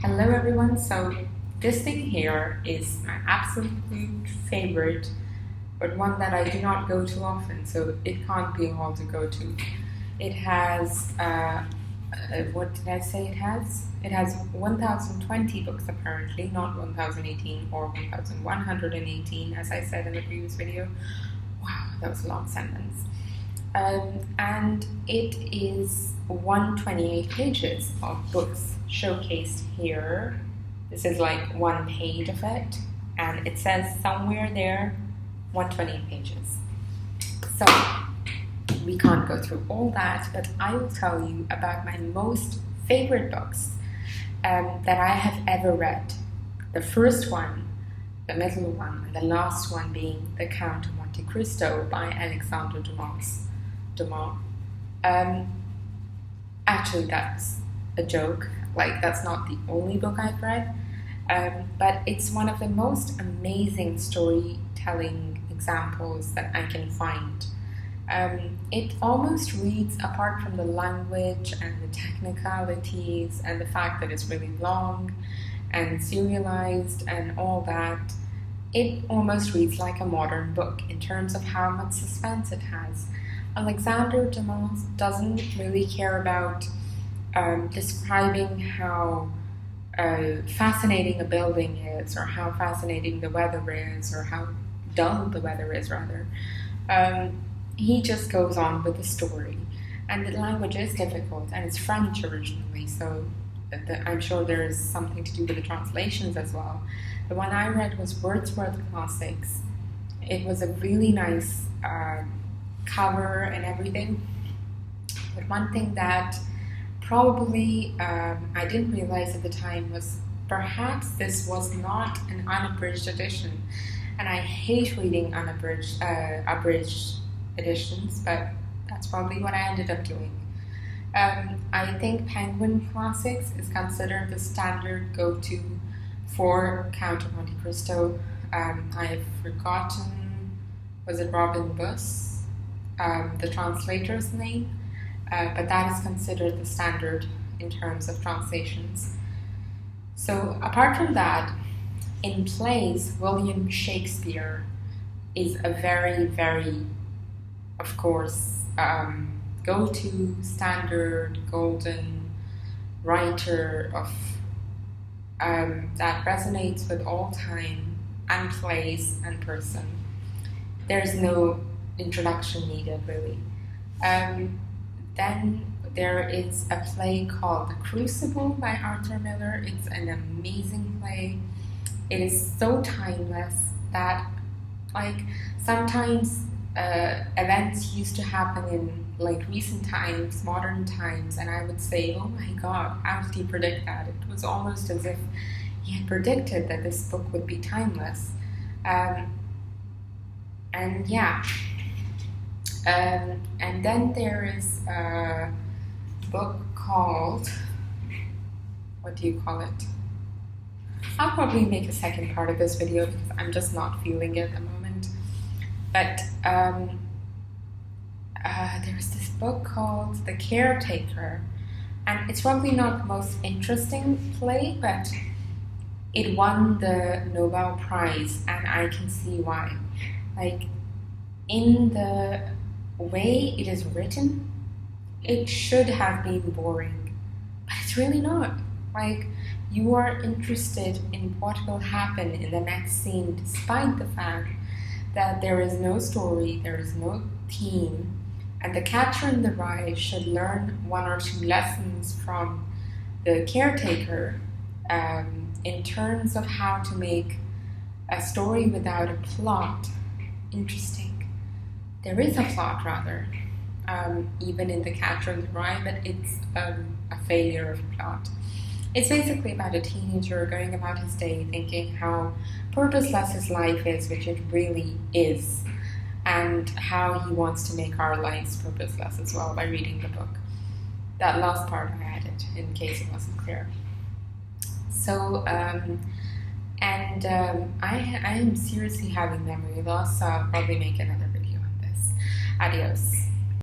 Hello everyone, so this thing here is my absolute favorite, but one that I do not go to often, so it can't be all to go to. It has, what did I say it has? It has 1020 books apparently, not 1018 or 1118 as I said in the previous video. Wow, that was a long sentence. And it is 128 pages of books showcased here. This is like one page of it, and it says somewhere there 128 pages. So we can't go through all that, but I will tell you about my most favorite books that I have ever read. The first one, the middle one, and the last one being The Count of Monte Cristo by Alexandre Dumas. Actually, that's a joke. Like, that's not the only book I've read, but it's one of the most amazing storytelling examples that I can find. It almost reads, apart from the language and the technicalities and the fact that it's really long and serialized and all that, it almost reads like a modern book in terms of how much suspense it has. Alexandre Dumas doesn't really care about describing how fascinating a building is, or how fascinating the weather is, or how dull the weather is, rather. He just goes on with the story. And the language is difficult, and it's French originally, so I'm sure there is something to do with the translations as well. The one I read was Wordsworth Classics. It was a really nice cover and everything. But one thing that probably I didn't realize at the time was perhaps this was not an unabridged edition. And I hate reading abridged editions, but that's probably what I ended up doing. I think Penguin Classics is considered the standard go-to for Count of Monte Cristo. I've forgotten, was it Robin Buss? The translator's name, but that is considered the standard in terms of translations. So apart from that, in plays, William Shakespeare is a very, very, of course, go-to, standard, golden writer of that resonates with all time and place and person. There's no introduction needed, really. Then there is a play called The Crucible by Arthur Miller. It's an amazing play. It is so timeless that, like, sometimes events used to happen in like recent times, modern times, and I would say, oh my god, how did he predict that? It was almost as if he had predicted that this book would be timeless. And yeah. And then there is a book called, what do you call it? I'll probably make a second part of this video because I'm just not feeling it at the moment. But there's this book called The Caretaker, and it's probably not the most interesting play, but it won the Nobel Prize, and I can see why. Like, in the way it is written, it should have been boring, but it's really not. Like, you are interested in what will happen in the next scene, despite the fact that there is no story, there is no theme, and the catcher in the rye should learn one or two lessons from the caretaker in terms of how to make a story without a plot interesting. There is a plot, rather, even in The Catcher in the Rye, but it's a failure of plot. It's basically about a teenager going about his day thinking how purposeless his life is, which it really is, and how he wants to make our lives purposeless as well by reading the book. That last part I added in case it wasn't clear. So, I am seriously having memory loss, so I'll probably make another video on this. Adios.